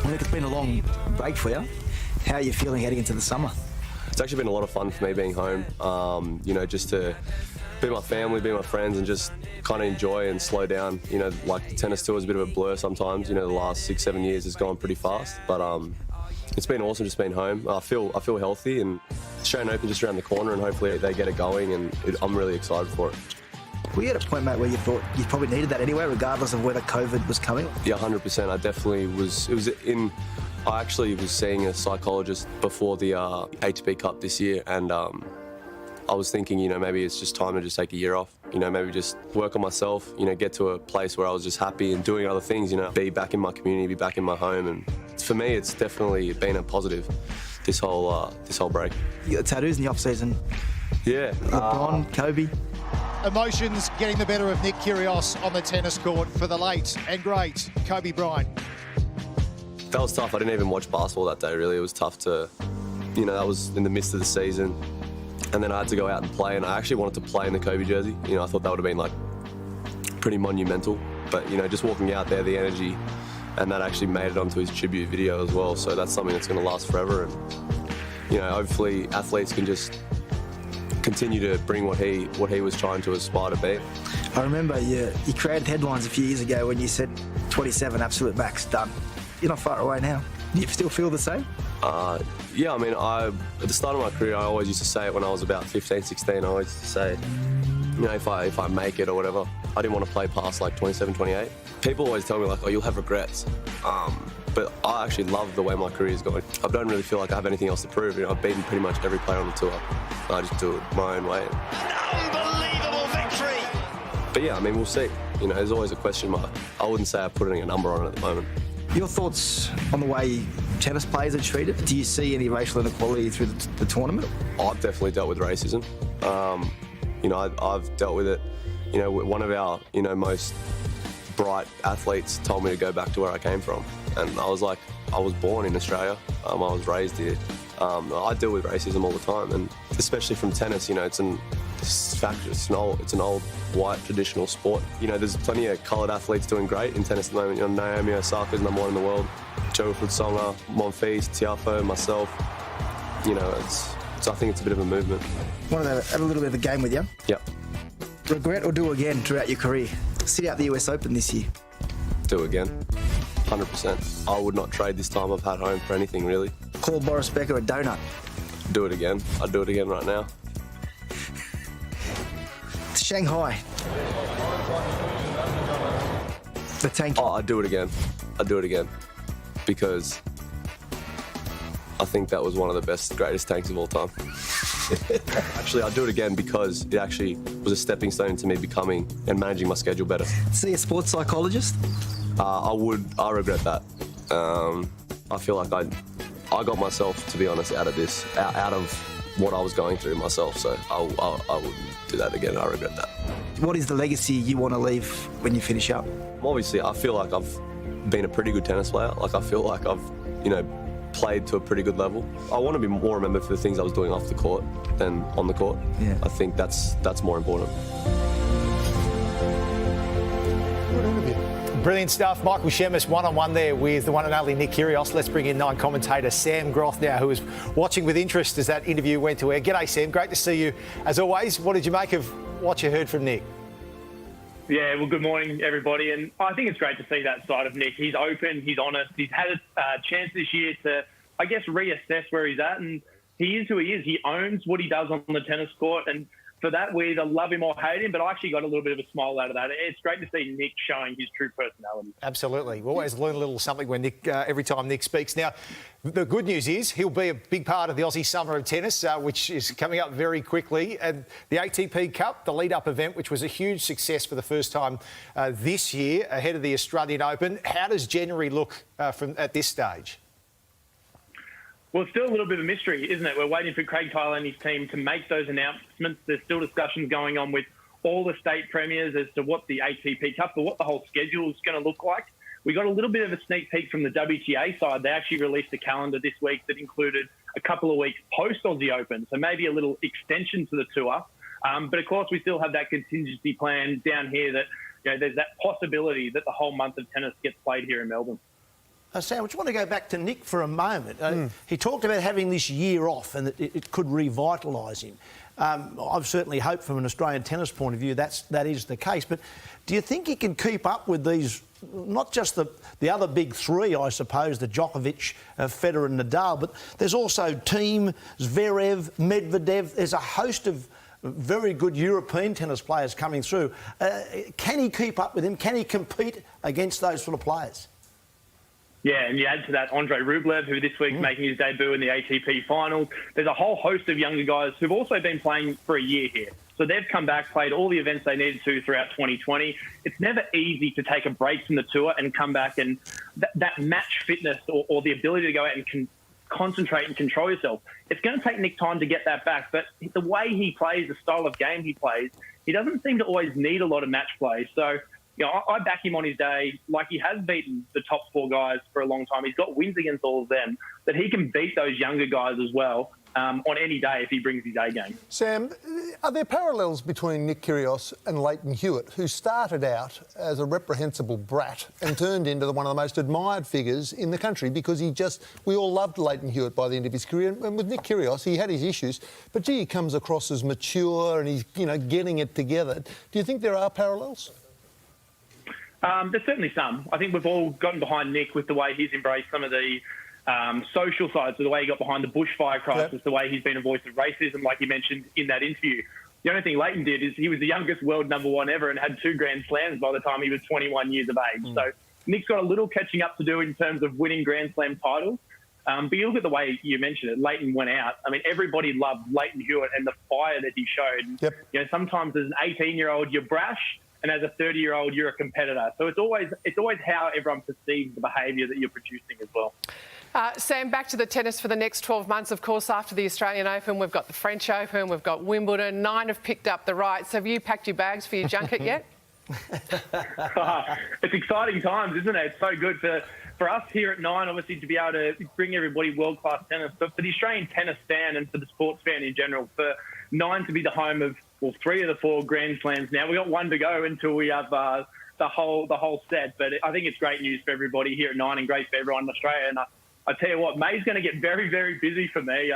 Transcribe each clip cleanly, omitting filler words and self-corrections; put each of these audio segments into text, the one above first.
Nick, it's been a long break for you. How are you feeling heading into the summer? It's actually been a lot of fun for me being home, just to be with my family, be with my friends and just kind of enjoy and slow down. Like the tennis tour is a bit of a blur sometimes. The last 6-7 years has gone pretty fast, but it's been awesome just being home. I feel healthy, and Australian Open just around the corner, and hopefully they get it going, and I'm really excited for it. Were you at a point, mate, where you thought you probably needed that anyway, regardless of whether COVID was coming? Yeah, 100%. I definitely was. I actually was seeing a psychologist before the ATP Cup this year, and I was thinking, maybe it's just time to just take a year off. Maybe just work on myself. Get to a place where I was just happy and doing other things. Be back in my community, be back in my home, and for me, it's definitely been a positive. This whole break. You got tattoos in the off season. Yeah. LeBron, Kobe. Emotions getting the better of Nick Kyrgios on the tennis court for the late and great Kobe Bryant. That was tough. I didn't even watch basketball that day, really. It was tough to, that was in the midst of the season. And then I had to go out and play, and I actually wanted to play in the Kobe jersey. I thought that would have been, pretty monumental. But, just walking out there, the energy, and that actually made it onto his tribute video as well. So that's something that's going to last forever. And, hopefully athletes can just continue to bring what he was trying to aspire to be. I remember you created headlines a few years ago when you said 27 absolute max done. You're not far away now. Do you still feel the same? Yeah, at the start of my career, I always used to say it when I was about 15, 16. I always used to say, if I make it or whatever, I didn't want to play past 27, 28. People always tell me oh, you'll have regrets. But I actually love the way my career is going. I don't really feel like I have anything else to prove. I've beaten pretty much every player on the tour. I just do it my own way. An unbelievable victory! But yeah, we'll see. There's always a question mark. I wouldn't say I'm putting a number on it at the moment. Your thoughts on the way tennis players are treated? Do you see any racial inequality through the tournament? I've definitely dealt with racism. I've dealt with it. One of our, most bright athletes told me to go back to where I came from. And I was like, I was born in Australia. I was raised here. I deal with racism all the time, and especially from tennis. It's an old white traditional sport. There's plenty of coloured athletes doing great in tennis at the moment. Naomi Osaka's #1 in the world. Joe Wilfried Songa, Monfils, Tiafoe, myself. I think it's a bit of a movement. Want to have a little bit of a game with you? Yep. Regret or do again throughout your career? Sit out the US Open this year. Do again. 100%. I would not trade this time I've had home for anything, really. Call Boris Becker a donut. Do it again. I'd do it again right now. Shanghai. The tank. Oh, I'd do it again. I'd do it again. Because I think that was one of the best, greatest tanks of all time. Actually, I'd do it again because it actually was a stepping stone to me becoming and managing my schedule better. See a sports psychologist? I regret that. I feel like I got myself, to be honest, out of what I was going through myself. So I wouldn't do that again. I regret that. What is the legacy you want to leave when you finish up? Obviously, I feel like I've been a pretty good tennis player. I feel like I've, played to a pretty good level. I want to be more remembered for the things I was doing off the court than on the court. Yeah. I think that's more important. Brilliant stuff. Michael Shemus one-on-one there with the one and only Nick Kyrgios. Let's bring in Nine commentator Sam Groth now, who is watching with interest as that interview went to air. G'day, Sam. Great to see you. As always, what did you make of what you heard from Nick? Yeah, well, good morning, everybody. And I think it's great to see that side of Nick. He's open, he's honest. He's had a chance this year to, I guess, reassess where he's at. And he is who he is. He owns what he does on the tennis court. And for that, we either love him or hate him, but I actually got a little bit of a smile out of that. It's great to see Nick showing his true personality. Absolutely. We always learn a little something when Nick, every time Nick speaks. Now, the good news is he'll be a big part of the Aussie Summer of Tennis, which is coming up very quickly. And the ATP Cup, the lead-up event, which was a huge success for the first time this year, ahead of the Australian Open. How does January look at this stage? Well, it's still a little bit of a mystery, isn't it? We're waiting for Craig Tyler and his team to make those announcements. There's still discussions going on with all the state premiers as to what the ATP Cup or what the whole schedule is going to look like. We got a little bit of a sneak peek from the WTA side. They actually released a calendar this week that included a couple of weeks post-Aussie Open, so maybe a little extension to the tour. But, of course, we still have that contingency plan down here that there's that possibility that the whole month of tennis gets played here in Melbourne. Sam, I just want to go back to Nick for a moment. He talked about having this year off and that it could revitalise him. I've certainly hoped from an Australian tennis point of view that is the case. But do you think he can keep up with these, not just the other big three, I suppose, the Djokovic, Federer and Nadal, but there's also Thiem, Zverev, Medvedev. There's a host of very good European tennis players coming through. Can he keep up with them? Can he compete against those sort of players? Yeah, and you add to that Andrei Rublev, who this week's making his debut in the ATP finals. There's a whole host of younger guys who've also been playing for a year here. So they've come back, played all the events they needed to throughout 2020. It's never easy to take a break from the tour and come back, and that match fitness or the ability to go out and concentrate and control yourself. It's going to take Nick time to get that back, but the way he plays, the style of game he plays, he doesn't seem to always need a lot of match play. So, you know, I back him on his day. Like, he has beaten the top four guys for a long time. He's got wins against all of them, that he can beat those younger guys as well on any day if he brings his A game. Sam, are there parallels between Nick Kyrgios and Lleyton Hewitt, who started out as a reprehensible brat and turned into one of the most admired figures in the country because we all loved Lleyton Hewitt by the end of his career. And with Nick Kyrgios, he had his issues, but gee, he comes across as mature and he's, you know, getting it together. Do you think there are parallels? There's certainly some. I think we've all gotten behind Nick with the way he's embraced some of the social sides, so the way he got behind the bushfire crisis, the way he's been a voice of racism, like you mentioned in that interview. The only thing Lleyton did is he was the youngest world #1 ever and had 2 Grand Slams by the time he was 21 years of age. So Nick's got a little catching up to do in terms of winning Grand Slam titles. But you look at the way you mentioned it, Lleyton went out. I mean, everybody loved Lleyton Hewitt and the fire that he showed. You know, sometimes as an 18-year-old, you're brash, and as a 30-year-old, you're a competitor. So it's always how everyone perceives the behaviour that you're producing as well. Sam, back to the tennis for the next 12 months. Of course, after the Australian Open, we've got the French Open, we've got Wimbledon. 9 have picked up the rights. Have you packed your bags for your junket yet? It's exciting times, isn't it? It's so good for us here at 9, obviously, to be able to bring everybody world-class tennis. But for the Australian tennis fan and for the sports fan in general, for 9 to be the home of, well, 3 of the 4 Grand Slams now. We've got 1 to go until we have the whole set. But I think it's great news for everybody here at 9 and great for everyone in Australia. And I tell you what, May's going to get very, very busy for me.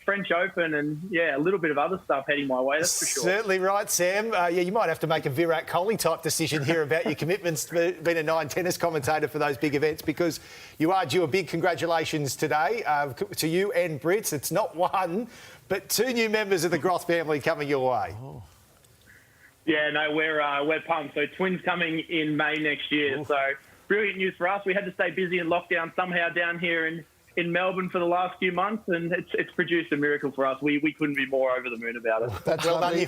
French Open and, yeah, a little bit of other stuff heading my way, that's for sure. Certainly right, Sam. You might have to make a Virat Kohli type decision here about your commitments to being a 9 tennis commentator for those big events, because you are due a big congratulations today to you and Brits. It's not 1, but 2 new members of the Groth family coming your way. Oh. Yeah, no, we're pumped. So twins coming in May next year. So brilliant news for us. We had to stay busy in lockdown somehow down here in Melbourne for the last few months, and it's produced a miracle for us. We couldn't be more over the moon about it. That's well done.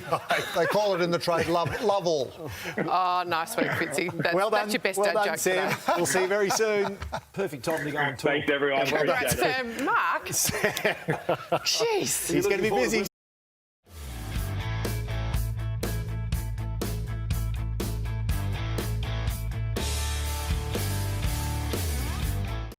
They call it in the trade love all. Oh, nice one, Fitzy. That's your best dad joke Sam. today. We'll see you very soon. Perfect time to go on tour. Thanks, everyone. Congrats, Appreciate it. Sam. Mark? Jeez. He's going to be busy.